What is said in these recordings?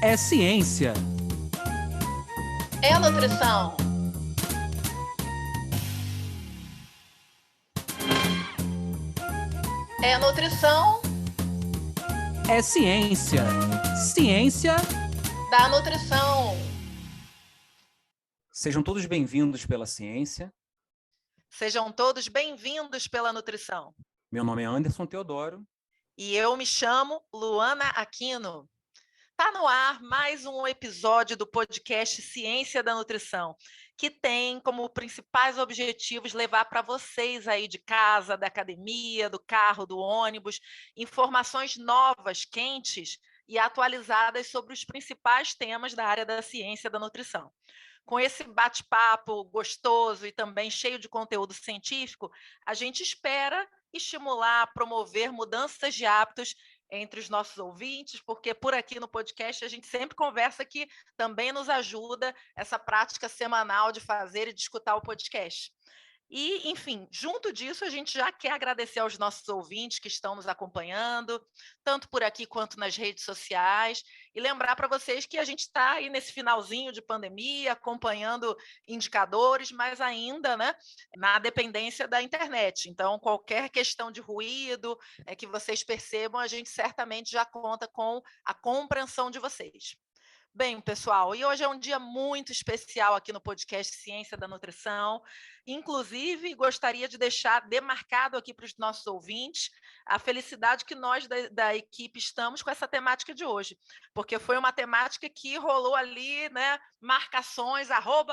É ciência. É nutrição. É nutrição É ciência. Ciência. da nutrição. Sejam todos bem-vindos pela ciência. Sejam todos bem-vindos pela nutrição. Meu nome é Anderson Teodoro. E eu me chamo Luana Aquino. Está no ar mais um episódio do podcast Ciência da Nutrição, que tem como principais objetivos levar para vocês aí de casa, da academia, do carro, do ônibus, informações novas, quentes e atualizadas sobre os principais temas da área da ciência da nutrição. Com esse bate-papo gostoso e também cheio de conteúdo científico, a gente espera estimular, promover mudanças de hábitos entre os nossos ouvintes, porque por aqui no podcast a gente sempre conversa que também nos ajuda essa prática semanal de fazer e de escutar o podcast. E, enfim, junto disso, a gente já quer agradecer aos nossos ouvintes que estão nos acompanhando, tanto por aqui quanto nas redes sociais, e lembrar para vocês que a gente está aí nesse finalzinho de pandemia, acompanhando indicadores, mas ainda, né, na dependência da internet. Então, qualquer questão de ruído que vocês percebam, a gente certamente já conta com a compreensão de vocês. Bem, pessoal, e hoje é um dia muito especial aqui no podcast Ciência da Nutrição. Inclusive, gostaria de deixar demarcado aqui para os nossos ouvintes a felicidade que nós da equipe estamos com essa temática de hoje, porque foi uma temática que rolou ali, né, marcações,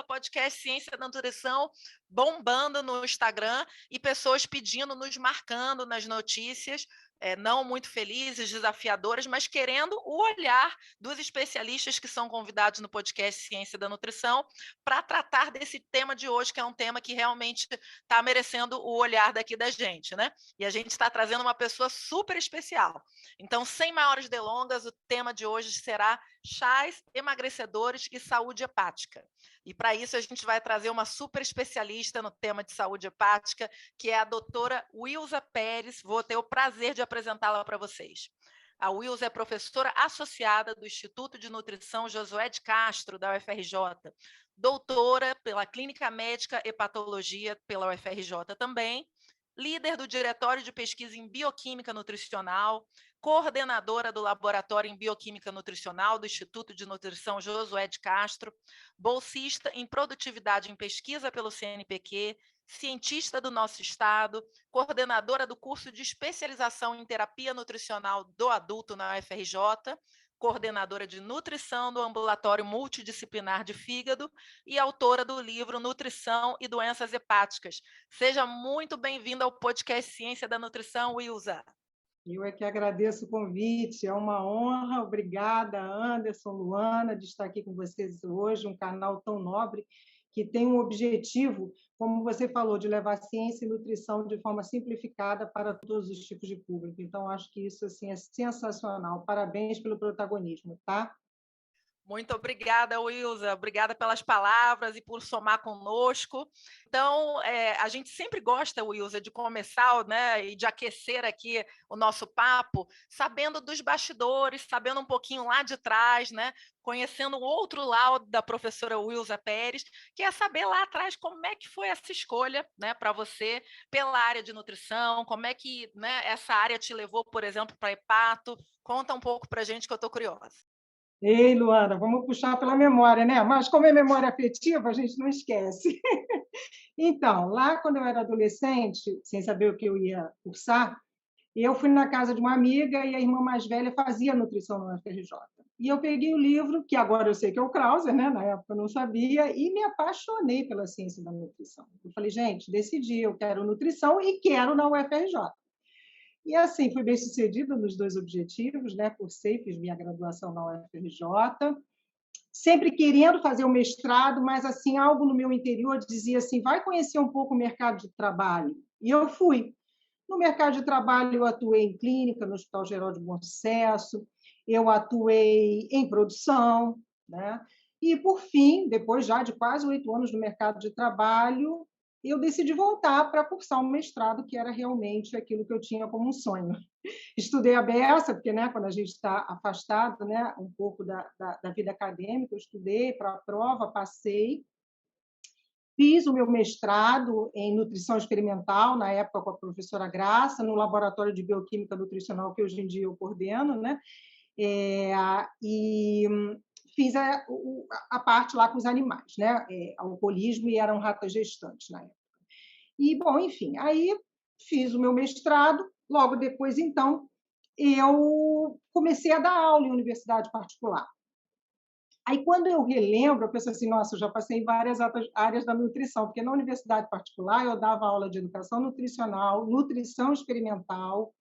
@podcast Ciência da Nutrição, bombando no Instagram e pessoas pedindo, nos marcando nas notícias, não muito felizes, desafiadoras, mas querendo o olhar dos especialistas que são convidados no podcast Ciência da Nutrição para tratar desse tema de hoje, que é um tema que realmente está merecendo o olhar daqui da gente, né? E a gente está trazendo uma pessoa super especial. Então, sem maiores delongas, o tema de hoje será chás emagrecedores e saúde hepática. E para isso a gente vai trazer uma super especialista no tema de saúde hepática, que é a doutora Wilza Pérez. Vou ter o prazer de apresentá-la para vocês. A Wilza é professora associada do Instituto de Nutrição Josué de Castro, da UFRJ, doutora pela Clínica Médica Hepatologia pela UFRJ também, líder do Diretório de Pesquisa em Bioquímica Nutricional, coordenadora do Laboratório em Bioquímica Nutricional do Instituto de Nutrição Josué de Castro, bolsista em Produtividade em Pesquisa pelo CNPq, cientista do nosso estado, coordenadora do curso de especialização em terapia nutricional do adulto na UFRJ, coordenadora de nutrição do ambulatório multidisciplinar de fígado e autora do livro Nutrição e Doenças Hepáticas. Seja muito bem-vinda ao podcast Ciência da Nutrição, Wilza. Eu é que agradeço o convite, é uma honra. Obrigada, Anderson, Luana, de estar aqui com vocês hoje, um canal tão nobre que tem um objetivo, como você falou, de levar ciência e nutrição de forma simplificada para todos os tipos de público. Então, acho que isso assim, é sensacional. Parabéns pelo protagonismo, tá? Muito obrigada, Wilza. Obrigada pelas palavras e por somar conosco. Então, a gente sempre gosta, Wilza, de começar, né, e de aquecer aqui o nosso papo, sabendo dos bastidores, sabendo um pouquinho lá de trás, né, conhecendo o outro lado da professora Wilza Pérez, que é saber lá atrás como é que foi essa escolha, né, para você pela área de nutrição, como é que, né, essa área te levou, por exemplo, para hepato. Conta um pouco para a gente que eu estou curiosa. Ei, Luana, vamos puxar pela memória, né? Mas como é memória afetiva, a gente não esquece. Então, lá quando eu era adolescente, sem saber o que eu ia cursar, eu fui na casa de uma amiga e a irmã mais velha fazia nutrição na UFRJ. E eu peguei o livro, que agora eu sei que é o Krauser, né? Na época eu não sabia, e me apaixonei pela ciência da nutrição. Eu falei, gente, decidi, eu quero nutrição e quero na UFRJ. E assim, fui bem sucedida nos dois objetivos, né? Cursei, fiz minha graduação na UFRJ, sempre querendo fazer o mestrado, mas assim, algo no meu interior dizia assim, vai conhecer um pouco o mercado de trabalho. E eu fui. No mercado de trabalho, eu atuei em clínica, no Hospital Geral de Bom Sucesso, eu atuei em produção, né? E, por fim, depois já de quase 8 anos no mercado de trabalho, eu decidi voltar para cursar um mestrado, que era realmente aquilo que eu tinha como um sonho. Estudei a beça, porque, né, quando a gente está afastado, né, um pouco da vida acadêmica, eu estudei para a prova, passei, fiz o meu mestrado em nutrição experimental, na época com a professora Graça, no laboratório de bioquímica nutricional que hoje em dia eu coordeno, né? E fiz a parte lá com os animais, né? Alcoolismo, e eram ratas gestantes na época. E, bom, enfim, aí fiz o meu mestrado, logo depois, então, eu comecei a dar aula em universidade particular. Aí, quando eu relembro, eu penso assim, nossa, eu já passei em várias áreas da nutrição, porque na universidade particular eu dava aula de educação nutricional, nutrição experimental,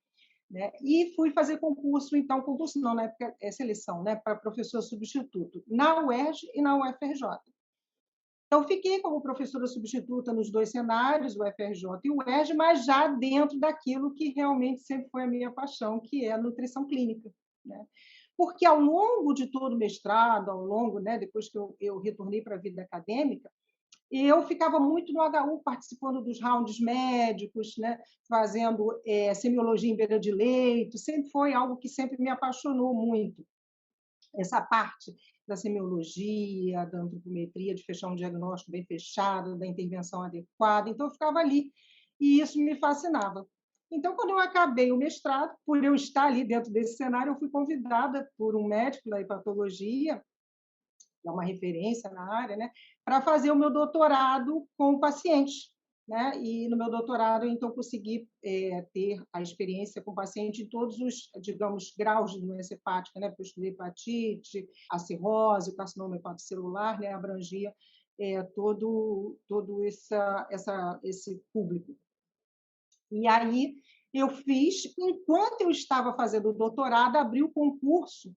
né? E fui fazer concurso, então, concurso não, na época é seleção, né? Para professor substituto, na UERJ e na UFRJ. Então, fiquei como professora substituta nos dois cenários, o UFRJ e o UERJ, mas já dentro daquilo que realmente sempre foi a minha paixão, que é a nutrição clínica, né? Porque ao longo de todo o mestrado, ao longo, né, depois que eu retornei para a vida acadêmica, eu ficava muito no HU, participando dos rounds médicos, né, fazendo semiologia em beira de leito, sempre foi algo que sempre me apaixonou muito, essa parte da semiologia, da antropometria, de fechar um diagnóstico bem fechado, da intervenção adequada, então eu ficava ali, e isso me fascinava. Então, quando eu acabei o mestrado, por eu estar ali dentro desse cenário, eu fui convidada por um médico da hepatologia, que é uma referência na área, né, para fazer o meu doutorado com pacientes, né? E no meu doutorado, então, consegui ter a experiência com paciente em todos os, digamos, graus de doença hepática, né? Porque eu estudei hepatite, a cirrose, o carcinoma hepatocelular, né? Abrangia todo esse público. E aí eu fiz, enquanto eu estava fazendo o doutorado, abri o concurso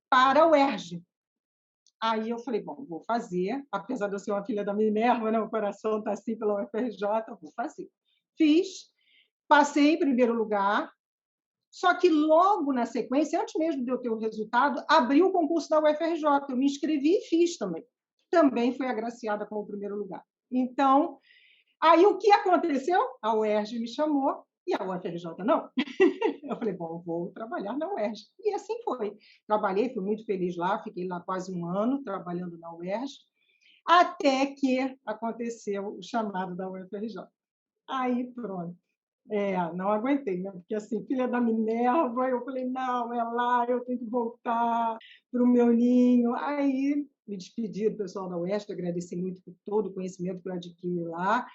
para o UERJ. Aí eu falei, bom, vou fazer, apesar de eu ser uma filha da Minerva, né, o coração está assim pela UFRJ, vou fazer. Fiz, passei em primeiro lugar, só que logo na sequência, antes mesmo de eu ter o resultado, abri o concurso da UFRJ, eu me inscrevi e fiz também. Também fui agraciada com o primeiro lugar. Então, aí o que aconteceu? A UERJ me chamou e a UFRJ não. Eu falei, bom, vou trabalhar na UERJ. E assim foi. Trabalhei, fui muito feliz lá, fiquei lá quase um ano trabalhando na UERJ, até que aconteceu o chamado da UFRJ. Aí, pronto. Não aguentei, né? Porque, assim, filha da Minerva, eu falei, não, é lá, eu tenho que voltar para o meu ninho. Aí, me despedi do pessoal da UERJ, agradeci muito por todo o conhecimento que eu adquiri lá,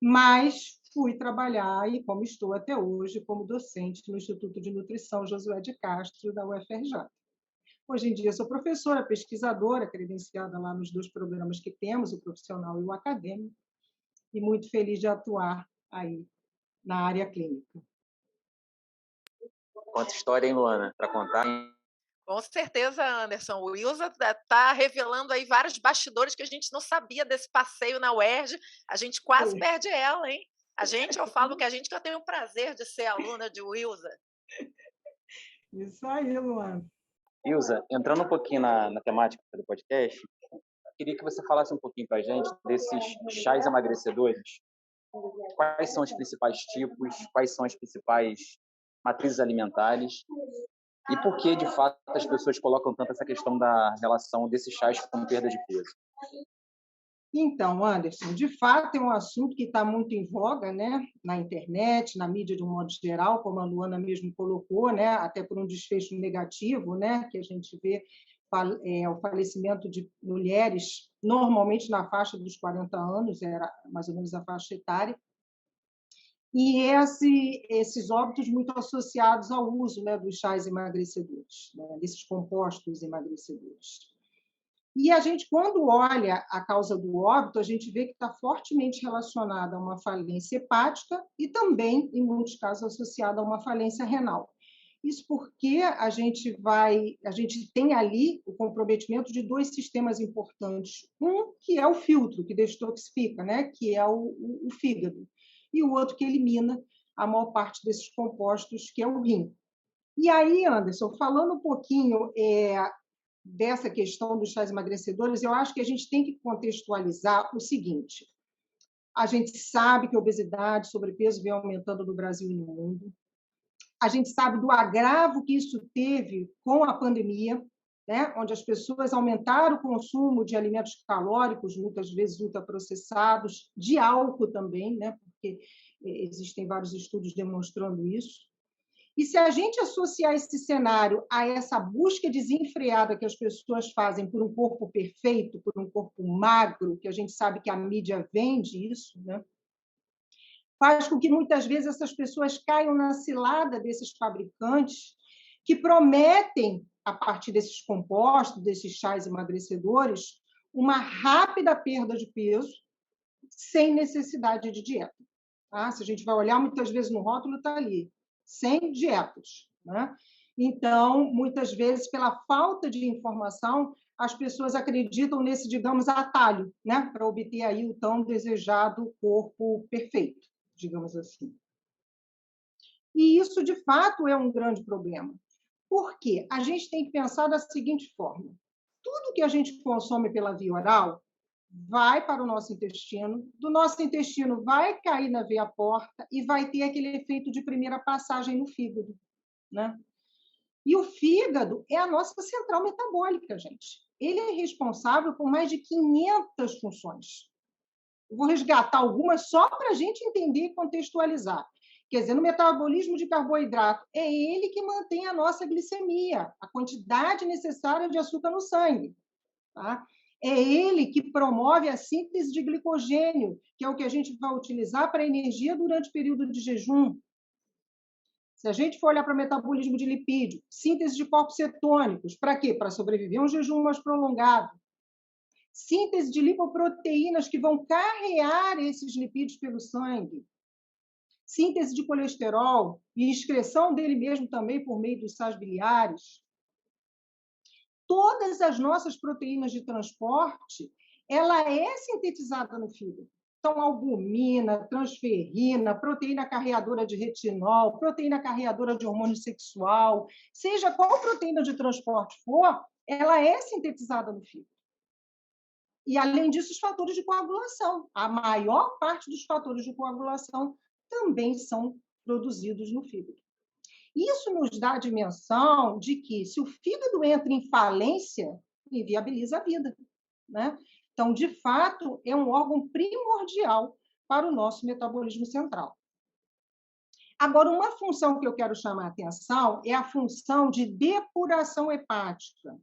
mas fui trabalhar, e como estou até hoje, como docente no Instituto de Nutrição Josué de Castro, da UFRJ. Hoje em dia, sou professora, pesquisadora, credenciada lá nos dois programas que temos, o profissional e o acadêmico, e muito feliz de atuar aí na área clínica. Quanta história, hein, Luana, para contar? Com certeza, Anderson. O Wilza está revelando aí vários bastidores que a gente não sabia desse passeio na UERJ. A gente quase perde ela, hein? Eu falo que eu tenho o prazer de ser aluna de Wilza. Isso aí, Luana. Wilza, entrando um pouquinho na temática do podcast, queria que você falasse um pouquinho para a gente desses chás emagrecedores. Quais são os principais tipos? Quais são as principais matrizes alimentares? E por que, de fato, as pessoas colocam tanto essa questão da relação desses chás com perda de peso? Então, Anderson, de fato é um assunto que está muito em voga, né? Na internet, na mídia de um modo geral, como a Luana mesmo colocou, né? Até por um desfecho negativo, né? Que a gente vê o falecimento de mulheres, normalmente na faixa dos 40 anos, era mais ou menos a faixa etária, e esses óbitos muito associados ao uso, né, dos chás emagrecedores, né, desses compostos emagrecedores. E a gente, quando olha a causa do óbito, a gente vê que está fortemente relacionada a uma falência hepática e também, em muitos casos, associada a uma falência renal. Isso porque a gente tem ali o comprometimento de dois sistemas importantes. Um que é o filtro, que detoxifica, né, que é o fígado, e o outro que elimina a maior parte desses compostos, que é o rim. E aí, Anderson, falando um pouquinho dessa questão dos chás emagrecedores, eu acho que a gente tem que contextualizar o seguinte: A gente sabe que a obesidade, sobrepeso vem aumentando no Brasil e no mundo. A gente sabe do agravo que isso teve com a pandemia, né? Onde as pessoas aumentaram o consumo de alimentos calóricos, muitas vezes ultraprocessados, de álcool também, né? Porque existem vários estudos demonstrando isso. E se a gente associar esse cenário a essa busca desenfreada que as pessoas fazem por um corpo perfeito, por um corpo magro, que a gente sabe que a mídia vende isso, né? Faz com que muitas vezes essas pessoas caiam na cilada desses fabricantes que prometem, a partir desses compostos, desses chás emagrecedores, uma rápida perda de peso sem necessidade de dieta. Tá? Se a gente vai olhar, muitas vezes no rótulo está ali, sem dietas. Né? Então, muitas vezes, pela falta de informação, as pessoas acreditam nesse, digamos, atalho, né? Para obter aí o tão desejado corpo perfeito, digamos assim. E isso, de fato, é um grande problema. Por quê? A gente tem que pensar da seguinte forma: tudo que a gente consome pela via oral vai para o nosso intestino, do nosso intestino vai cair na veia porta e vai ter aquele efeito de primeira passagem no fígado, né? E o fígado é a nossa central metabólica, gente. Ele é responsável por mais de 500 funções. Eu vou resgatar algumas só para a gente entender e contextualizar. Quer dizer, no metabolismo de carboidrato, é ele que mantém a nossa glicemia, a quantidade necessária de açúcar no sangue. Tá? É ele que promove a síntese de glicogênio, que é o que a gente vai utilizar para energia durante o período de jejum. Se a gente for olhar para o metabolismo de lipídio, síntese de corpos cetônicos, para quê? Para sobreviver a um jejum mais prolongado. Síntese de lipoproteínas que vão carrear esses lipídios pelo sangue. Síntese de colesterol e excreção dele mesmo também por meio dos sais biliares. Todas as nossas proteínas de transporte, ela é sintetizada no fígado. Então, albumina, transferrina, proteína carreadora de retinol, proteína carreadora de hormônio sexual, seja qual proteína de transporte for, ela é sintetizada no fígado. E, além disso, os fatores de coagulação. A maior parte dos fatores de coagulação também são produzidos no fígado. Isso nos dá a dimensão de que, se o fígado entra em falência, inviabiliza a vida, né? Então, de fato, é um órgão primordial para o nosso metabolismo central. Agora, uma função que eu quero chamar a atenção é a função de depuração hepática,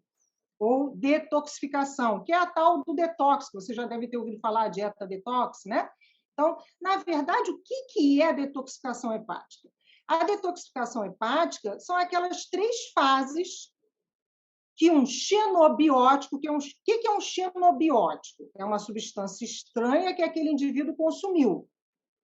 ou detoxificação, que é a tal do detox, que você já deve ter ouvido falar, dieta detox, né? Então, na verdade, o que é a detoxificação hepática? A detoxificação hepática são aquelas 3 fases que um xenobiótico, que é um xenobiótico? É uma substância estranha que aquele indivíduo consumiu.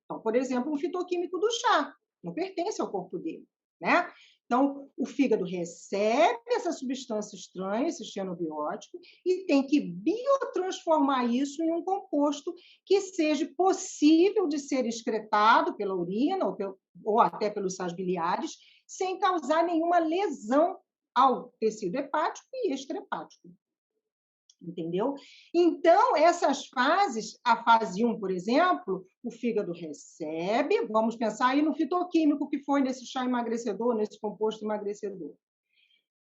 Então, por exemplo, um fitoquímico do chá, não pertence ao corpo dele, né? Então, o fígado recebe essa substância estranha, esse xenobiótico, e tem que biotransformar isso em um composto que seja possível de ser excretado pela urina ou até pelos sais biliares, sem causar nenhuma lesão ao tecido hepático e extrahepático. Entendeu? Então, essas fases, a fase 1, por exemplo, o fígado recebe, vamos pensar aí no fitoquímico que foi nesse chá emagrecedor, nesse composto emagrecedor.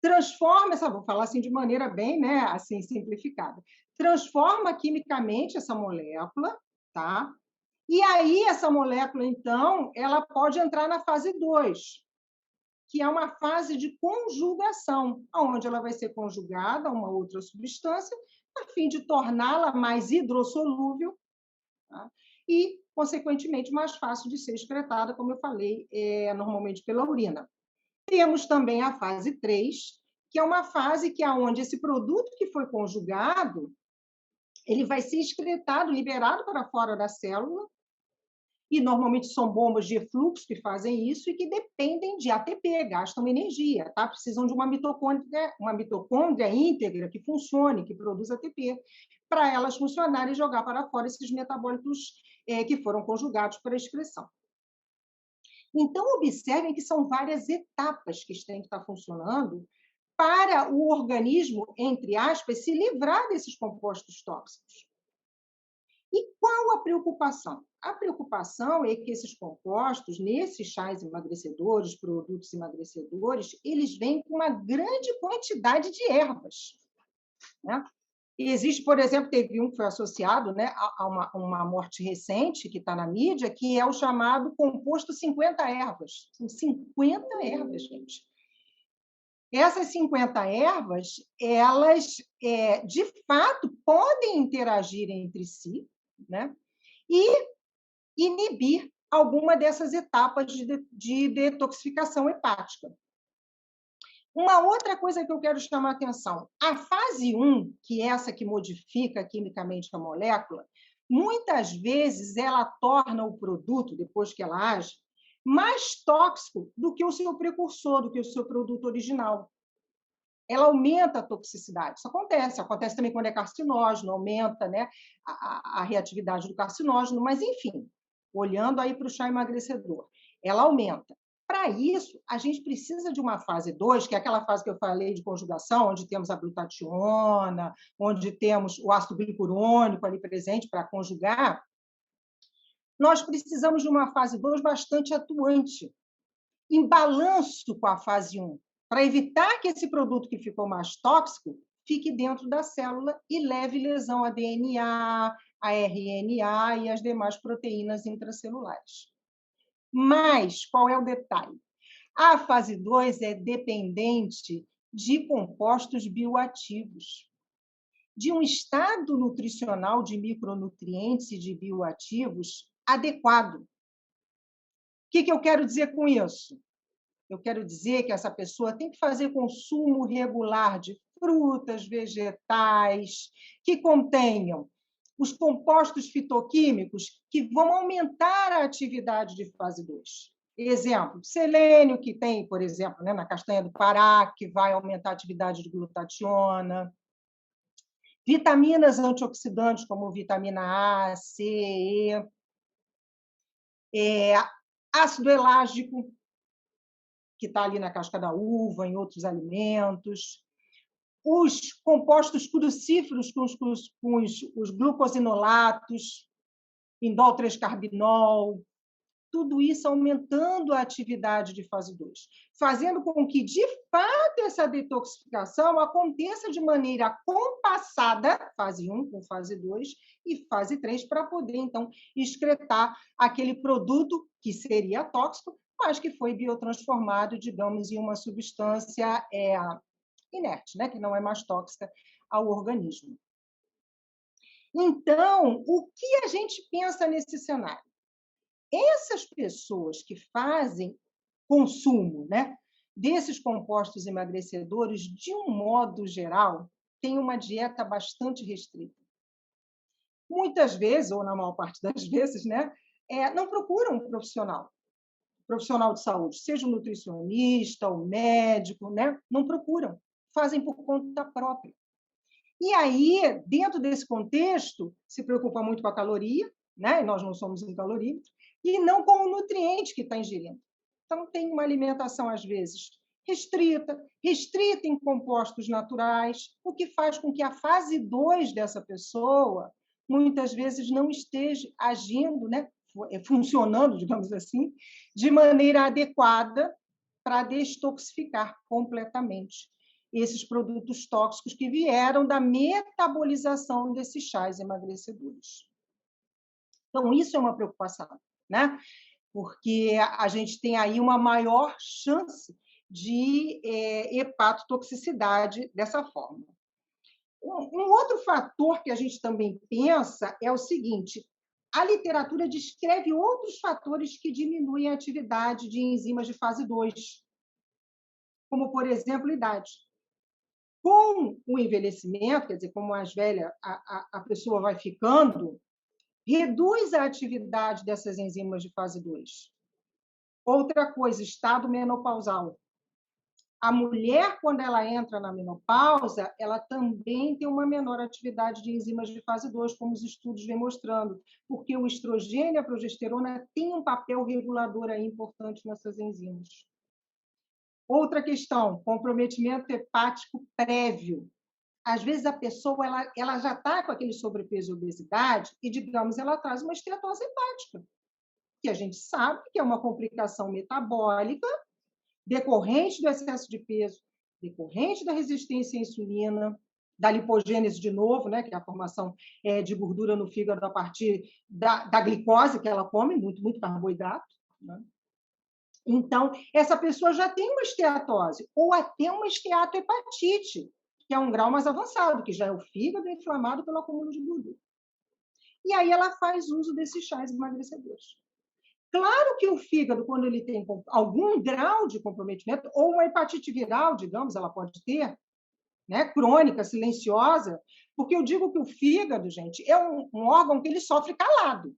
Transforma vou falar assim de maneira bem, né, assim, simplificada. Transforma quimicamente essa molécula, tá? E aí, essa molécula, então, ela pode entrar na fase 2, que é uma fase de conjugação, onde ela vai ser conjugada a uma outra substância, a fim de torná-la mais hidrossolúvel, tá? E, consequentemente, mais fácil de ser excretada, como eu falei, normalmente pela urina. Temos também a fase 3, que é uma fase que é onde esse produto que foi conjugado, ele vai ser excretado, liberado para fora da célula, e normalmente são bombas de efluxo que fazem isso e que dependem de ATP, gastam energia, tá? Precisam de uma mitocôndria íntegra que funcione, que produza ATP, para elas funcionarem e jogar para fora esses metabólitos que foram conjugados para a excreção. Então, observem que são várias etapas que têm que estar funcionando para o organismo, entre aspas, se livrar desses compostos tóxicos. E qual a preocupação? A preocupação é que esses compostos, nesses chás emagrecedores, produtos emagrecedores, eles vêm com uma grande quantidade de ervas, né? E existe, por exemplo, teve um que foi associado, né, a uma morte recente, que está na mídia, que é o chamado composto 50 ervas. São 50 ervas, gente. Essas 50 ervas, elas, de fato, podem interagir entre si, né, e inibir alguma dessas etapas de detoxificação hepática. Uma outra coisa que eu quero chamar a atenção, a fase 1, que é essa que modifica quimicamente a molécula, muitas vezes ela torna o produto, depois que ela age, mais tóxico do que o seu precursor, do que o seu produto original. Ela aumenta a toxicidade. Isso acontece também quando é carcinógeno, aumenta, né, a reatividade do carcinógeno, mas, enfim, olhando aí para o chá emagrecedor, ela aumenta. Para isso, a gente precisa de uma fase 2, que é aquela fase que eu falei de conjugação, onde temos a glutationa, onde temos o ácido glicurônico ali presente para conjugar. Nós precisamos de uma fase 2 bastante atuante, em balanço com a fase 1, para evitar que esse produto que ficou mais tóxico fique dentro da célula e leve lesão a DNA, a RNA e as demais proteínas intracelulares. Mas qual é o detalhe? A fase 2 é dependente de compostos bioativos, de um estado nutricional de micronutrientes e de bioativos adequado. O que eu quero dizer com isso? Eu quero dizer que essa pessoa tem que fazer consumo regular de frutas, vegetais, que contenham os compostos fitoquímicos que vão aumentar a atividade de fase 2. Exemplo, selênio, que tem, por exemplo, né, na castanha do Pará, que vai aumentar a atividade de glutationa. Vitaminas antioxidantes, como vitamina A, C, E. Ácido elágico, que está ali na casca da uva, em outros alimentos. Os compostos crucíferos com os glucosinolatos, indol 3-carbinol, tudo isso aumentando a atividade de fase 2, fazendo com que, de fato, essa detoxificação aconteça de maneira compassada, fase 1 com fase 2 e fase 3, para poder, então, excretar aquele produto que seria tóxico, mas que foi biotransformado, digamos, em uma substância inerte, né, que não é mais tóxica ao organismo. Então, o que a gente pensa nesse cenário? Essas pessoas que fazem consumo, né, desses compostos emagrecedores, de um modo geral, têm uma dieta bastante restrita. Muitas vezes, ou na maior parte das vezes, né, não procuram um profissional de saúde, seja um nutricionista, um médico, né, não procuram, fazem por conta própria. E aí, dentro desse contexto, se preocupa muito com a caloria, né, e nós não somos em calorímetro, e não com o nutriente que está ingerindo. Então, tem uma alimentação, às vezes, restrita em compostos naturais, o que faz com que a fase 2 dessa pessoa, muitas vezes, não esteja agindo, né, funcionando, digamos assim, de maneira adequada para destoxificar completamente esses produtos tóxicos que vieram da metabolização desses chás emagrecedores. Então, isso é uma preocupação, né? Porque a gente tem aí uma maior chance de hepatotoxicidade dessa forma. Um outro fator que a gente também pensa é o seguinte: a literatura descreve outros fatores que diminuem a atividade de enzimas de fase 2, como, por exemplo, idade. Com o envelhecimento, quer dizer, como mais velha a pessoa vai ficando, reduz a atividade dessas enzimas de fase 2. Outra coisa, estado menopausal. A mulher, quando ela entra na menopausa, ela também tem uma menor atividade de enzimas de fase 2, como os estudos vêm mostrando, porque o estrogênio e a progesterona têm um papel regulador aí importante nessas enzimas. Outra questão, comprometimento hepático prévio. Às vezes a pessoa ela já está com aquele sobrepeso e obesidade e, digamos, ela traz uma esteatose hepática, que a gente sabe que é uma complicação metabólica decorrente do excesso de peso, decorrente da resistência à insulina, da lipogênese de novo, né, que é a formação de gordura no fígado a partir da glicose que ela come, muito carboidrato, né? Então, essa pessoa já tem uma esteatose, ou até uma esteatohepatite, que é um grau mais avançado, que já é o fígado inflamado pelo acúmulo de gordura. E aí ela faz uso desses chás emagrecedores. Claro que o fígado, quando ele tem algum grau de comprometimento, ou uma hepatite viral, digamos, ela pode ter, né, crônica, silenciosa, porque eu digo que o fígado, gente, é um órgão que ele sofre calado.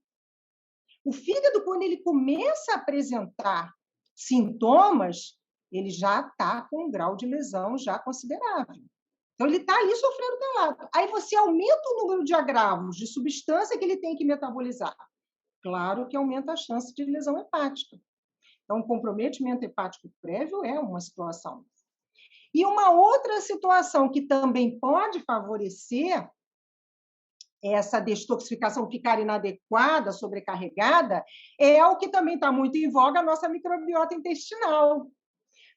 O fígado, quando ele começa a apresentar sintomas, ele já está com um grau de lesão já considerável. Então, ele está ali sofrendo calado. Aí você aumenta o número de agravos de substância que ele tem que metabolizar. Claro que aumenta a chance de lesão hepática. Então, o comprometimento hepático prévio é uma situação. E uma outra situação que também pode favorecer essa detoxificação ficar inadequada, sobrecarregada, é o que também está muito em voga, a nossa microbiota intestinal.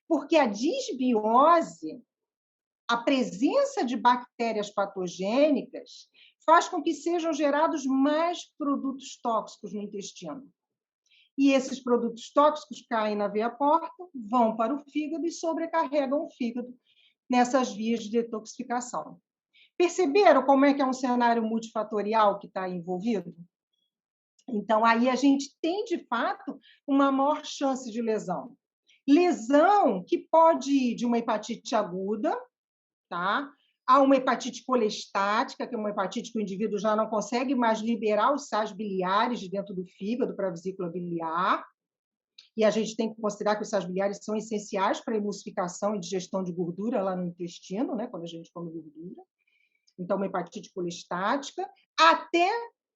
Porque a disbiose, a presença de bactérias patogênicas, faz com que sejam gerados mais produtos tóxicos no intestino. E esses produtos tóxicos caem na veia porta, vão para o fígado e sobrecarregam o fígado nessas vias de detoxificação. Perceberam como é que é um cenário multifatorial que está envolvido? Então, aí a gente tem, de fato, uma maior chance de lesão. Lesão que pode ir de uma hepatite aguda, tá? A uma hepatite colestática, que é uma hepatite que o indivíduo já não consegue mais liberar os sais biliares de dentro do fígado para a vesícula biliar. E a gente tem que considerar que os sais biliares são essenciais para a emulsificação e digestão de gordura lá no intestino, né? Quando a gente come gordura. Então, uma hepatite colestática, até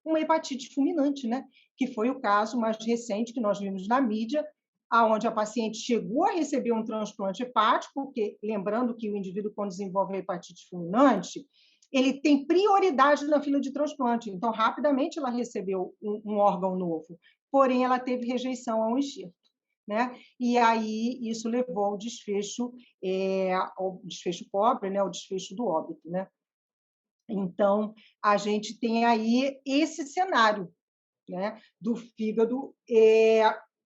uma hepatite fulminante, né? Que foi o caso mais recente que nós vimos na mídia, onde a paciente chegou a receber um transplante hepático, porque, lembrando que o indivíduo, quando desenvolve a hepatite fulminante, ele tem prioridade na fila de transplante. Então, rapidamente, ela recebeu um órgão novo, porém, ela teve rejeição ao enxerto, né? E aí, isso levou ao desfecho pobre, né? Ao desfecho do óbito, né? Então, a gente tem aí esse cenário, né, do fígado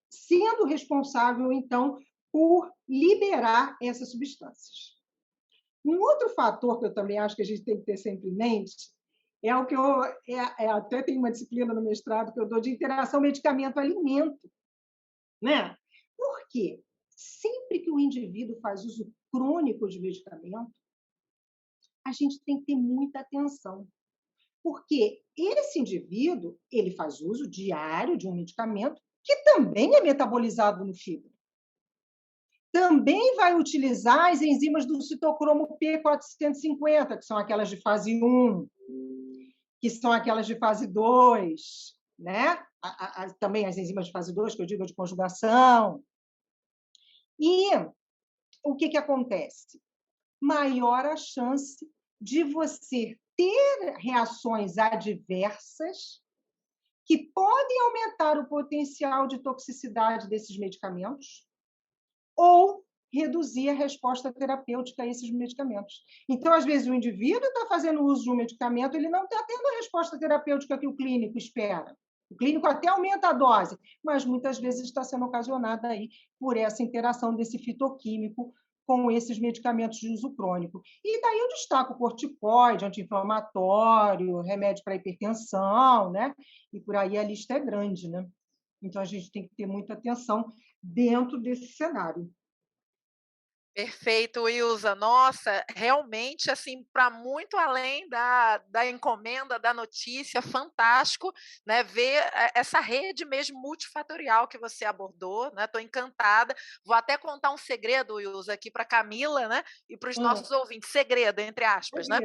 sendo responsável, então, por liberar essas substâncias. Um outro fator que eu também acho que a gente tem que ter sempre em mente é o que eu até tem uma disciplina no mestrado que eu dou de interação medicamento-alimento, né? Por quê? Sempre que o indivíduo faz uso crônico de medicamento, a gente tem que ter muita atenção, porque esse indivíduo ele faz uso diário de um medicamento que também é metabolizado no fígado. Também vai utilizar as enzimas do citocromo P450, que são aquelas de fase 1, que são aquelas de fase 2, né? Também as enzimas de fase 2, que eu digo de conjugação. E o que acontece? Maior a chance de você ter reações adversas que podem aumentar o potencial de toxicidade desses medicamentos ou reduzir a resposta terapêutica a esses medicamentos. Então, às vezes, o indivíduo está fazendo uso de um medicamento, ele não está tendo a resposta terapêutica que o clínico espera. O clínico até aumenta a dose, mas muitas vezes está sendo ocasionada aí por essa interação desse fitoquímico com esses medicamentos de uso crônico. E daí eu destaco o corticoide, anti-inflamatório, remédio para hipertensão, né? E por aí a lista é grande, né? Então, a gente tem que ter muita atenção dentro desse cenário. Perfeito, Ilza. Nossa, realmente, assim, para muito além da encomenda da notícia, fantástico, né, ver essa rede mesmo multifatorial que você abordou, né? Estou encantada. Vou até contar um segredo, Ilza, aqui para Camila, né, e para os nossos ouvintes. Segredo, entre aspas, né?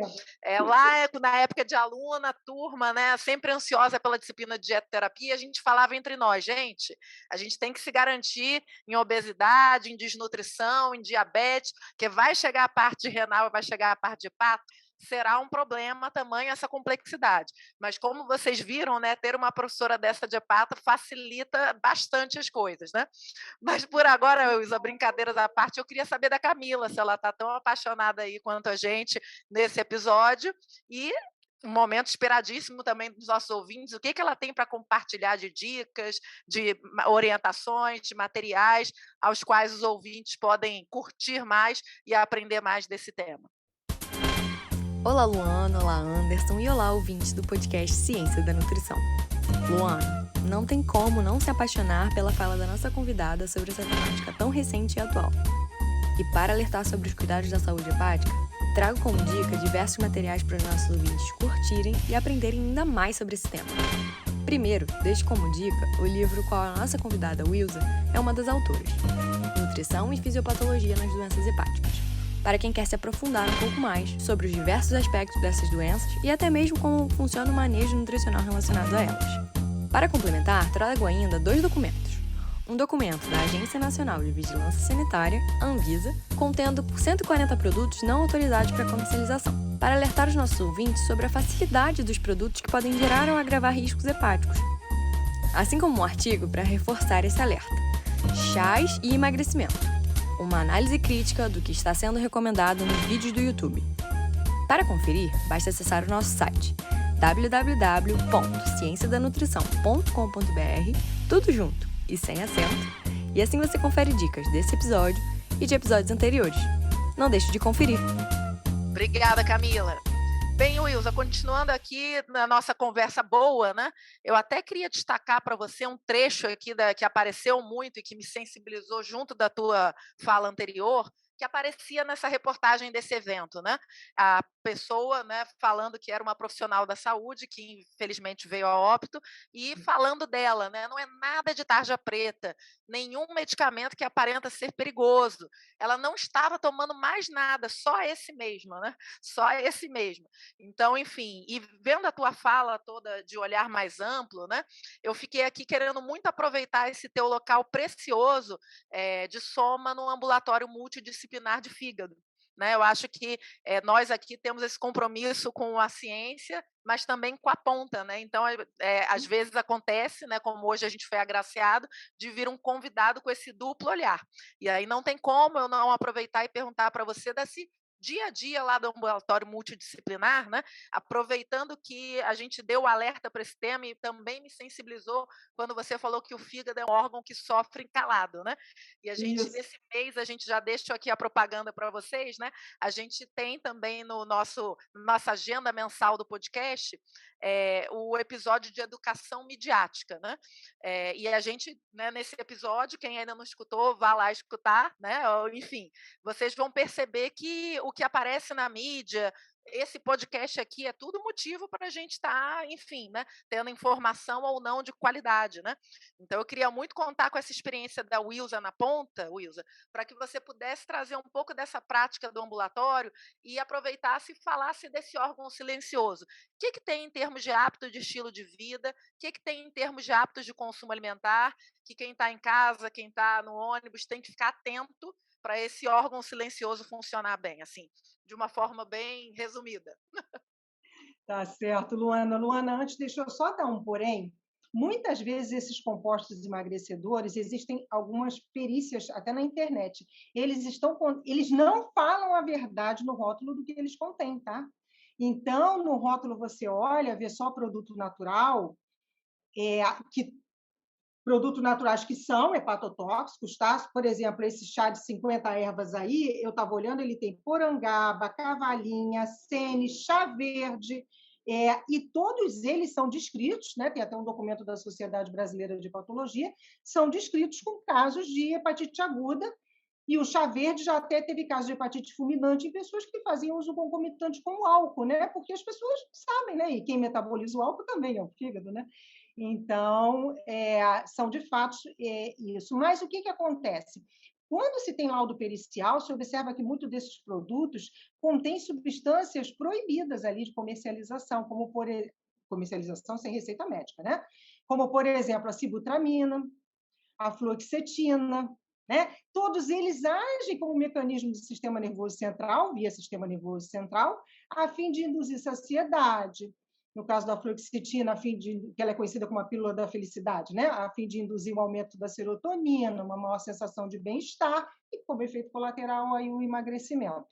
Lá, na época de aluna, turma, né, sempre ansiosa pela disciplina de dietoterapia, a gente falava entre nós, gente, a gente tem que se garantir em obesidade, em desnutrição, em diabetes, que vai chegar a parte renal, vai chegar a parte de hepato. será um problema tamanho essa complexidade. Mas como vocês viram, né, ter uma professora dessa de hepato facilita bastante as coisas, né? Mas por agora, Wilson, brincadeiras à parte, eu queria saber da Camila, se ela está tão apaixonada aí quanto a gente nesse episódio, e um momento esperadíssimo também dos nossos ouvintes, o que ela tem para compartilhar de dicas, de orientações, de materiais, aos quais os ouvintes podem curtir mais e aprender mais desse tema. Olá, Luana, olá, Anderson e olá, ouvintes do podcast Ciência da Nutrição. Luana, não tem como não se apaixonar pela fala da nossa convidada sobre essa temática tão recente e atual. E para alertar sobre os cuidados da saúde hepática, trago como dica diversos materiais para os nossos ouvintes curtirem e aprenderem ainda mais sobre esse tema. Primeiro, deixo como dica o livro qual a nossa convidada Wilza é uma das autoras, Nutrição e Fisiopatologia nas Doenças Hepáticas, para quem quer se aprofundar um pouco mais sobre os diversos aspectos dessas doenças e até mesmo como funciona o manejo nutricional relacionado a elas. Para complementar, trago ainda 2 documentos. Um documento da Agência Nacional de Vigilância Sanitária, Anvisa, contendo 140 produtos não autorizados para comercialização, para alertar os nossos ouvintes sobre a facilidade dos produtos que podem gerar ou agravar riscos hepáticos. Assim como um artigo para reforçar esse alerta. Chás e emagrecimento. Uma análise crítica do que está sendo recomendado nos vídeos do YouTube. Para conferir, basta acessar o nosso site www.cienciadanutrição.com.br, tudo junto e sem acento, e assim você confere dicas desse episódio e de episódios anteriores. Não deixe de conferir. Obrigada, Camila. Bem, Wilza, continuando aqui na nossa conversa boa, né? Eu até queria destacar para você um trecho aqui que apareceu muito e que me sensibilizou junto da tua fala anterior, que aparecia nessa reportagem desse evento, né? A pessoa, né, falando que era uma profissional da saúde, que infelizmente veio a óbito, e falando dela, né? Não é nada de tarja preta, nenhum medicamento que aparenta ser perigoso. Ela não estava tomando mais nada, só esse mesmo, né? Só esse mesmo. Então, enfim, e vendo a tua fala toda de olhar mais amplo, né? Eu fiquei aqui querendo muito aproveitar esse teu local precioso de soma no ambulatório multidisciplinar de fígado. Né? Eu acho que nós aqui temos esse compromisso com a ciência, mas também com a ponta. Né? Então, às vezes acontece, né, como hoje a gente foi agraciado, de vir um convidado com esse duplo olhar. E aí não tem como eu não aproveitar e perguntar para você desse dia a dia lá do ambulatório multidisciplinar, né? Aproveitando que a gente deu o alerta para esse tema e também me sensibilizou quando você falou que o fígado é um órgão que sofre calado, né? E a gente, nesse mês, a gente já deixou aqui a propaganda para vocês, né? A gente tem também no nossa agenda mensal do podcast o episódio de educação midiática, né? E a gente, né, nesse episódio, quem ainda não escutou, vá lá escutar, né? Enfim, vocês vão perceber que o que aparece na mídia, esse podcast aqui é tudo motivo para a gente estar, enfim, né, tendo informação ou não de qualidade, né? Então eu queria muito contar com essa experiência da Wilza na ponta, Wilza, para que você pudesse trazer um pouco dessa prática do ambulatório e aproveitasse e falasse desse órgão silencioso. O que tem em termos de hábito de estilo de vida? O que tem em termos de hábitos de consumo alimentar? Que quem está em casa, quem está no ônibus tem que ficar atento para esse órgão silencioso funcionar bem, assim, de uma forma bem resumida. Tá certo, Luana. Luana, antes, deixa eu só dar um porém. Muitas vezes esses compostos emagrecedores, existem algumas perícias até na internet. Eles não falam a verdade no rótulo do que eles contêm, tá? Então, no rótulo você olha, vê só produto natural, produtos naturais que são hepatotóxicos, tá? Por exemplo, esse chá de 50 ervas aí, eu estava olhando, ele tem porangaba, cavalinha, sene, chá verde, e todos eles são descritos, né? Tem até um documento da Sociedade Brasileira de Hepatologia, são descritos com casos de hepatite aguda, e o chá verde já até teve casos de hepatite fulminante em pessoas que faziam uso concomitante com o álcool, né? Porque as pessoas sabem, né? E quem metaboliza o álcool também é o fígado, né? Então, são de fato isso. Mas o que acontece? Quando se tem laudo pericial, se observa que muitos desses produtos contêm substâncias proibidas ali de comercialização, como comercialização sem receita médica, né? Como, por exemplo, a sibutramina, a fluoxetina, né? Todos eles agem como mecanismo do sistema nervoso central, via sistema nervoso central, a fim de induzir saciedade. No caso da fluoxetina, que ela é conhecida como a pílula da felicidade, né? A fim de induzir o aumento da serotonina, uma maior sensação de bem-estar e, como efeito colateral, aí, o emagrecimento.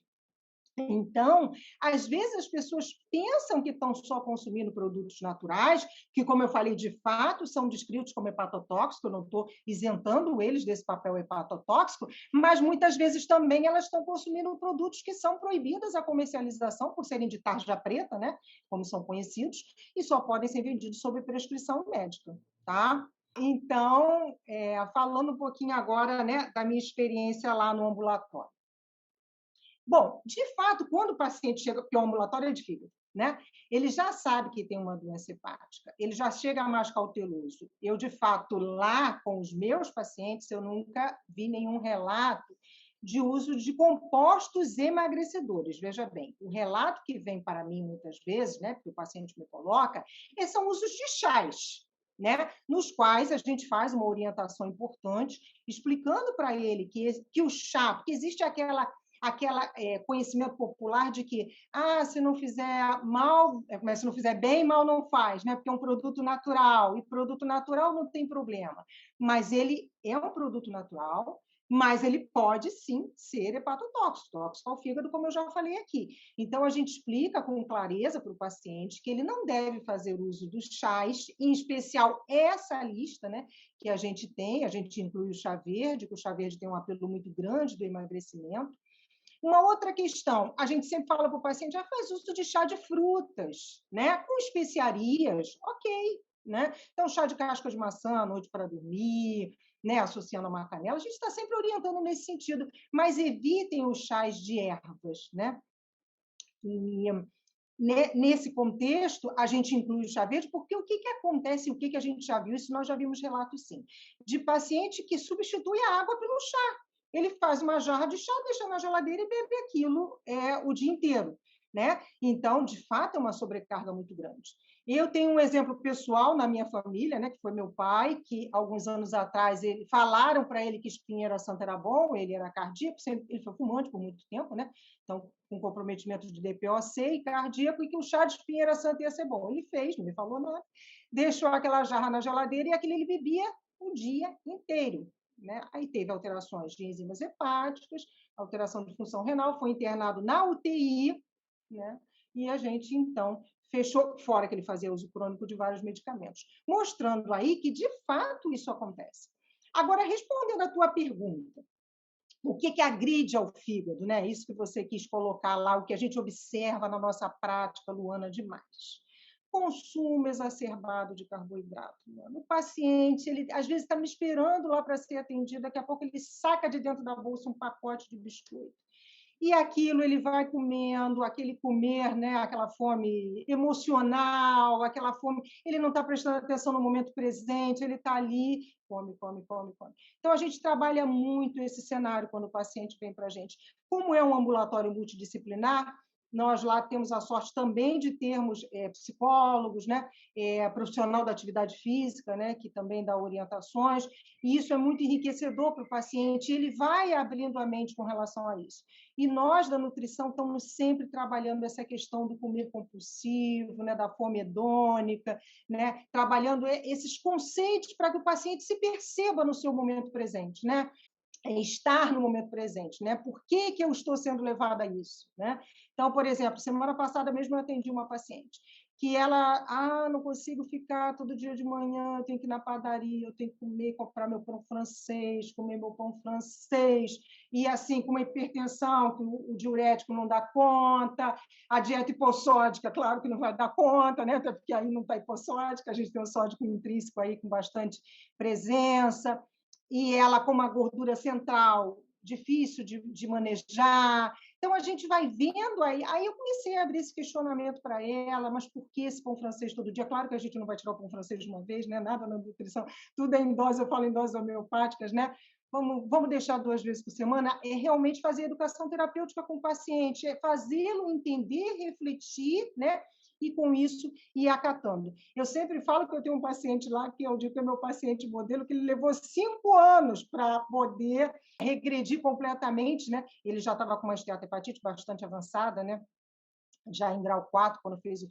Então, às vezes as pessoas pensam que estão só consumindo produtos naturais, que, como eu falei, de fato são descritos como hepatotóxicos, eu não estou isentando eles desse papel hepatotóxico, mas muitas vezes também elas estão consumindo produtos que são proibidos a comercialização por serem de tarja preta, né, como são conhecidos, e só podem ser vendidos sob prescrição médica, tá? Então, falando um pouquinho agora, né, da minha experiência lá no ambulatório. Bom, de fato, quando o paciente chega, porque o ambulatório é de fígado, né? Ele já sabe que tem uma doença hepática, ele já chega mais cauteloso. Eu, de fato, lá com os meus pacientes, eu nunca vi nenhum relato de uso de compostos emagrecedores. Veja bem, o relato que vem para mim muitas vezes, né, que o paciente me coloca, são usos de chás, né, nos quais a gente faz uma orientação importante, explicando para ele que o chá, porque existe aquela conhecimento popular de que se não fizer mal, se não fizer bem, mal não faz, né? Porque é um produto natural, e produto natural não tem problema. Mas ele é um produto natural, mas ele pode, sim, ser hepatotóxico, tóxico ao fígado, como eu já falei aqui. Então, a gente explica com clareza para o paciente que ele não deve fazer uso dos chás, em especial essa lista, né, que a gente inclui o chá verde, que o chá verde tem um apelo muito grande do emagrecimento. Uma outra questão, a gente sempre fala para o paciente, faz uso de chá de frutas, né? Com especiarias, ok, né? Então, chá de casca de maçã à noite para dormir, né? Associando a uma canela, a gente está sempre orientando nesse sentido, mas evitem os chás de ervas, né? E nesse contexto, a gente inclui o chá verde, porque o que acontece, o que a gente já viu, isso nós já vimos relatos, sim, de paciente que substitui a água pelo chá. Ele faz uma jarra de chá, deixa na geladeira e bebe aquilo o dia inteiro, né? Então, de fato, é uma sobrecarga muito grande. Eu tenho um exemplo pessoal na minha família, né, que foi meu pai, que alguns anos atrás falaram para ele que espinheira santa era bom, ele era cardíaco, ele foi fumante por muito tempo, né? Então, com comprometimento de DPOC e cardíaco, e que o chá de espinheira santa ia ser bom. Ele fez, não me falou nada, deixou aquela jarra na geladeira e aquilo ele bebia o dia inteiro. Né? Aí teve alterações de enzimas hepáticas, alteração de função renal, foi internado na UTI, né? E a gente, então, fechou, fora que ele fazia uso crônico de vários medicamentos, mostrando aí que, de fato, isso acontece. Agora, respondendo à tua pergunta, o que agride ao fígado, né? Isso que você quis colocar lá, o que a gente observa na nossa prática, Luana, demais. Consumo exacerbado de carboidrato. O paciente, ele às vezes está me esperando lá para ser atendido, daqui a pouco ele saca de dentro da bolsa um pacote de biscoito. E aquilo ele vai comendo, aquele comer, né, aquela fome emocional, aquela fome, ele não está prestando atenção no momento presente, ele está ali, come. Então, a gente trabalha muito esse cenário quando o paciente vem para a gente. Como é um ambulatório multidisciplinar, nós lá temos a sorte também de termos psicólogos, né? Profissional da atividade física, né? Que também dá orientações, e isso é muito enriquecedor para o paciente, ele vai abrindo a mente com relação a isso. E nós, da nutrição, estamos sempre trabalhando essa questão do comer compulsivo, né? Da fome hedônica, né? Trabalhando esses conceitos para que o paciente se perceba no seu momento presente, né? Estar no momento presente, né? Por que eu estou sendo levada a isso, né? Então, por exemplo, semana passada mesmo eu atendi uma paciente que ela, não consigo ficar todo dia de manhã, eu tenho que ir na padaria, eu tenho que comer, comprar meu pão francês, comer meu pão francês, e assim, com uma hipertensão, que o diurético não dá conta, a dieta hipossódica, claro que não vai dar conta, né? Até porque aí não está hipossódica, a gente tem o sódico intrínseco aí com bastante presença, e ela com uma gordura central difícil de manejar. Então, a gente vai vendo aí. Aí eu comecei a abrir esse questionamento para ela, mas por que esse pão francês todo dia? Claro que a gente não vai tirar o pão francês de uma vez, né? Nada na nutrição, tudo é em dose, eu falo em doses homeopáticas, né? vamos deixar 2 vezes por semana, é realmente fazer educação terapêutica com o paciente, é fazê-lo entender, refletir, né? E com isso ir acatando. Eu sempre falo que eu tenho um paciente lá, que eu digo que é meu paciente modelo, que ele levou 5 anos para poder regredir completamente, né? Ele já estava com uma esteatohepatite bastante avançada, né? Já em grau 4, quando fez o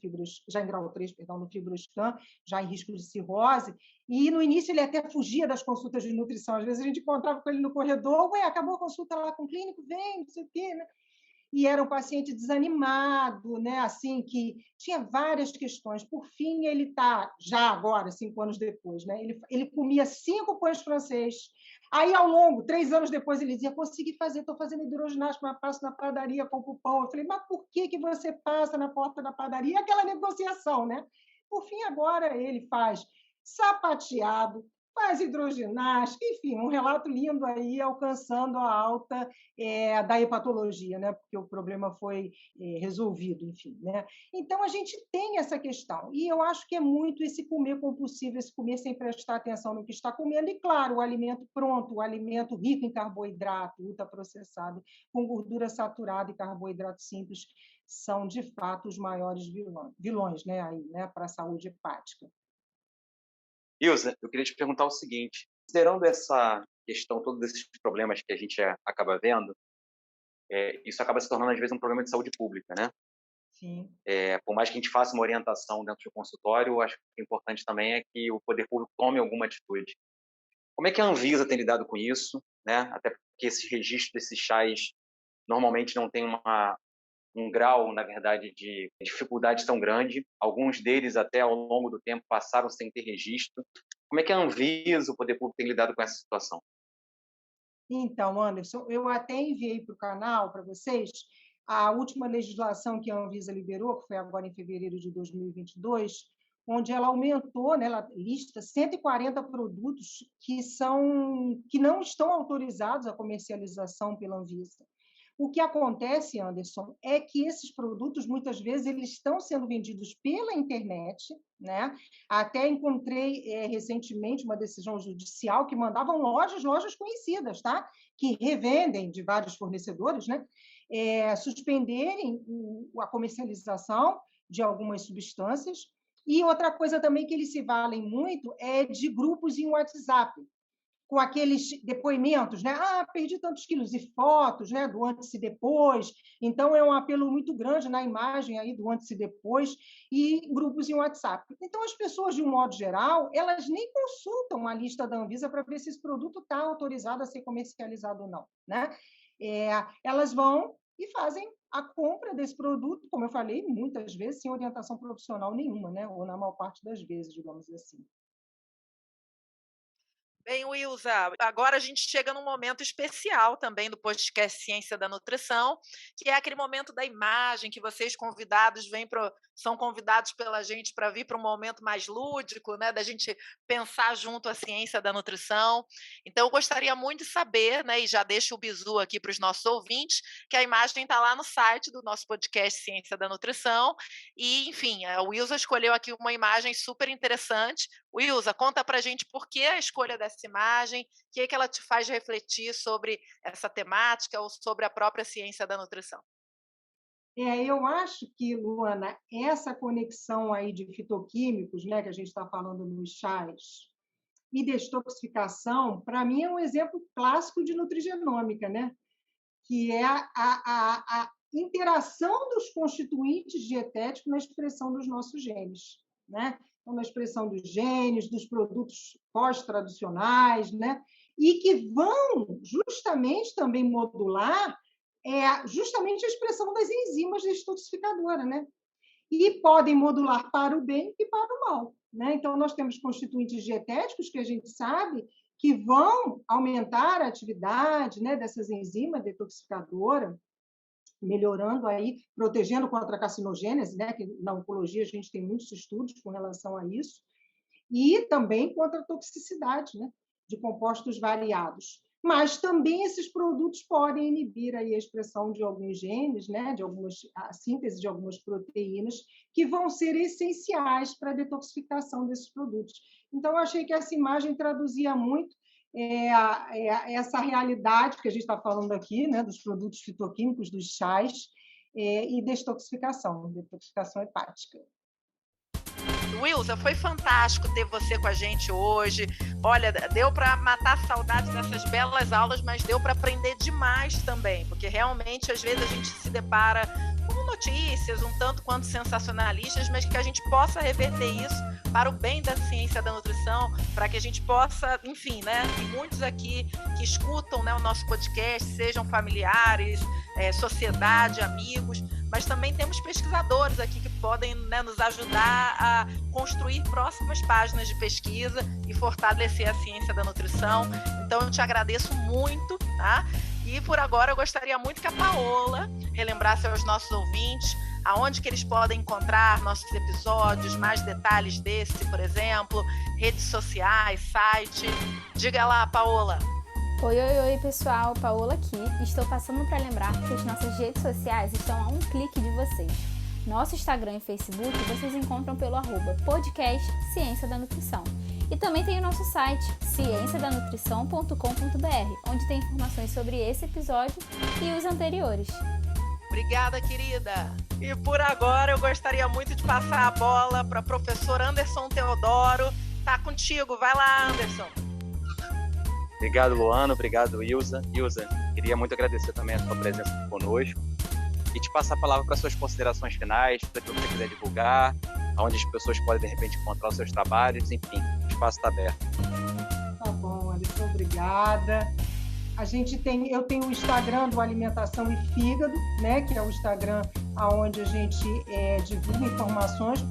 já em grau 3, perdão, no fibroscan, já em risco de cirrose, e no início ele até fugia das consultas de nutrição, às vezes a gente encontrava com ele no corredor, ué, acabou a consulta lá com o clínico, vem, não sei o quê, né? E era um paciente desanimado, né? Assim, que tinha várias questões. Por fim, ele está, já agora, 5 anos depois, né? Ele comia 5 pães francês. Aí, ao longo, 3 anos depois, ele dizia, consegui fazer, estou fazendo hidroginástica, mas passo na padaria, compro pão. Eu falei, mas por que você passa na porta da padaria? Aquela negociação, né? Por fim, agora ele faz sapateado, faz hidroginástica, enfim, um relato lindo aí, alcançando a alta da hepatologia, né? Porque o problema foi resolvido, enfim, né? Então, a gente tem essa questão, e eu acho que é muito esse comer compulsivo, esse comer sem prestar atenção no que está comendo, e, claro, o alimento pronto, o alimento rico em carboidrato, ultraprocessado, com gordura saturada e carboidrato simples, são, de fato, os maiores vilões, né, aí, né, para a saúde hepática. Ilza, eu queria te perguntar o seguinte, considerando essa questão, todos esses problemas que a gente acaba vendo, isso acaba se tornando, às vezes, um problema de saúde pública, né? Sim. Por mais que a gente faça uma orientação dentro do consultório, eu acho que o importante também é que o poder público tome alguma atitude. Como é que a Anvisa tem lidado com isso, né? Até porque esse registro desses chás normalmente não tem um grau, na verdade, de dificuldade tão grande. Alguns deles, até ao longo do tempo, passaram sem ter registro. Como é que a Anvisa, o poder público, tem lidado com essa situação? Então, Anderson, eu até enviei para o canal, para vocês, a última legislação que a Anvisa liberou, que foi agora em fevereiro de 2022, onde ela aumentou, né, ela lista 140 produtos que não estão autorizados à comercialização pela Anvisa. O que acontece, Anderson, é que esses produtos, muitas vezes, eles estão sendo vendidos pela internet, né? Até encontrei recentemente uma decisão judicial que mandavam lojas conhecidas, tá? Que revendem de vários fornecedores, né? Suspenderem a comercialização de algumas substâncias. E outra coisa também que eles se valem muito é de grupos em WhatsApp, com aqueles depoimentos, né? Perdi tantos quilos, e fotos, né? Do antes e depois. Então, é um apelo muito grande na imagem aí do antes e depois, e grupos em WhatsApp. Então, as pessoas, de um modo geral, elas nem consultam a lista da Anvisa para ver se esse produto está autorizado a ser comercializado ou não, né? Elas vão e fazem a compra desse produto, como eu falei, muitas vezes sem orientação profissional nenhuma, né? Ou na maior parte das vezes, digamos assim. Bem, Wilza, agora a gente chega num momento especial também do podcast Ciência da Nutrição, que é aquele momento da imagem, que vocês convidados são convidados pela gente para vir para um momento mais lúdico, né, da gente pensar junto a ciência da nutrição. Então, eu gostaria muito de saber, né, e já deixo o bizu aqui para os nossos ouvintes, que a imagem está lá no site do nosso podcast Ciência da Nutrição, e, enfim, a Wilza escolheu aqui uma imagem super interessante. Wilza, conta para a gente por que a escolha dessa imagem, o que ela te faz refletir sobre essa temática ou sobre a própria ciência da nutrição. Eu acho que, Luana, essa conexão aí de fitoquímicos, né, que a gente está falando nos chás, e detoxificação, para mim é um exemplo clássico de nutrigenômica, né? Que é a interação dos constituintes dietéticos na expressão dos nossos genes, né? Então, na expressão dos genes, dos produtos pós-tradicionais, né? E que vão justamente também modular justamente a expressão das enzimas detoxificadoras, né? E podem modular para o bem e para o mal, né? Então, nós temos constituintes dietéticos que a gente sabe que vão aumentar a atividade, né, dessas enzimas detoxificadoras, melhorando aí, protegendo contra a carcinogênese, né, que na oncologia a gente tem muitos estudos com relação a isso, e também contra a toxicidade, né, de compostos variados. Mas também esses produtos podem inibir aí a expressão de alguns genes, né, a síntese de algumas proteínas, que vão ser essenciais para a detoxificação desses produtos. Então, eu achei que essa imagem traduzia muito essa realidade que a gente está falando aqui, né, dos produtos fitoquímicos, dos chás, e detoxificação hepática. Wilza, foi fantástico ter você com a gente hoje. Olha, deu para matar a saudade dessas belas aulas, mas deu para aprender demais também, porque realmente, às vezes, a gente se depara com notícias um tanto quanto sensacionalistas, mas que a gente possa reverter isso para o bem da ciência da nutrição, para que a gente possa, enfim, né? E muitos aqui que escutam, né, o nosso podcast, sejam familiares, sociedade, amigos, mas também temos pesquisadores aqui que podem, né, nos ajudar a construir próximas páginas de pesquisa e fortalecer a ciência da nutrição. Então, eu te agradeço muito, tá? E por agora eu gostaria muito que a Paola relembrasse aos nossos ouvintes aonde que eles podem encontrar nossos episódios, mais detalhes desse, por exemplo, redes sociais, site. Diga lá, Paola. Oi, pessoal, Paola aqui. Estou passando para lembrar que as nossas redes sociais estão a um clique de vocês. Nosso Instagram e Facebook vocês encontram pelo @podcast Ciência da Nutrição. E também tem o nosso site, cienciadanutrição.com.br, onde tem informações sobre esse episódio e os anteriores. Obrigada, querida. E por agora eu gostaria muito de passar a bola para o professor Anderson Teodoro. Tá contigo, vai lá, Anderson. Obrigado, Luana. Obrigado, Ilza. Ilza, queria muito agradecer também a sua presença conosco e te passar a palavra para suas considerações finais, para o que você quiser divulgar, onde as pessoas podem, de repente, encontrar os seus trabalhos, enfim, o espaço está aberto. Tá bom, Anderson, obrigada. Eu tenho o Instagram do Alimentação e Fígado, né, que é o Instagram onde a gente divulga informações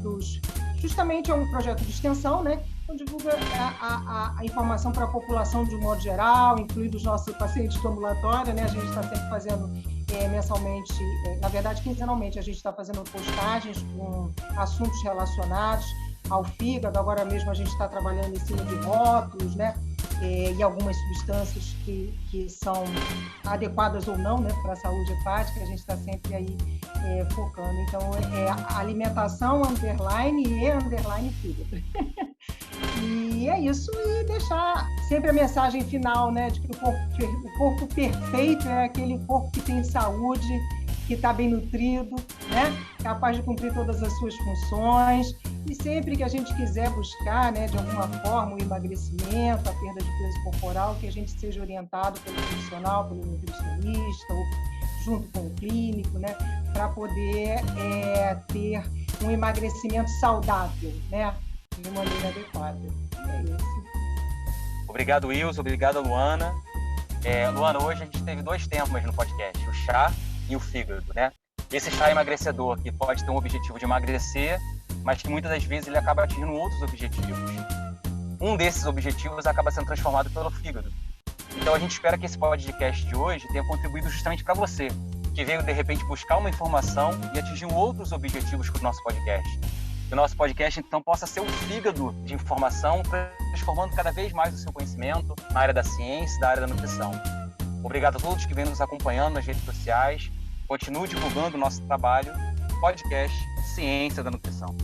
justamente é um projeto de extensão, né, então divulga a informação para a população de um modo geral, incluindo os nossos pacientes do ambulatório, né, a gente está sempre fazendo mensalmente, na verdade quinzenalmente, a gente está fazendo postagens com assuntos relacionados ao fígado. Agora mesmo a gente está trabalhando em cima de rótulos, né, e algumas substâncias que são adequadas ou não, né, para a saúde hepática, a gente está sempre aí focando. Então, alimentação, _e _fígado. E é isso, e deixar sempre a mensagem final, né, de que o corpo perfeito é aquele corpo que tem saúde, que está bem nutrido, né, capaz de cumprir todas as suas funções. E sempre que a gente quiser buscar, né, de alguma forma, o emagrecimento, a perda de peso corporal, que a gente seja orientado pelo profissional, pelo nutricionista, ou junto com o clínico, né, para poder ter um emagrecimento saudável, né, de maneira adequada. É isso. Obrigado, Wilson. Obrigado, Luana. Luana, hoje a gente teve 2 temas no podcast, o chá e o fígado, né? Esse chá emagrecedor que pode ter um objetivo de emagrecer, mas que muitas das vezes ele acaba atingindo outros objetivos. Um desses objetivos acaba sendo transformado pelo fígado. Então a gente espera que esse podcast de hoje tenha contribuído justamente para você, que veio de repente buscar uma informação e atingir outros objetivos com o nosso podcast. Que o nosso podcast então possa ser um fígado de informação, transformando cada vez mais o seu conhecimento na área da ciência, da área da nutrição. Obrigado a todos que vêm nos acompanhando nas redes sociais. Continue divulgando o nosso trabalho. Podcast Ciência da Nutrição.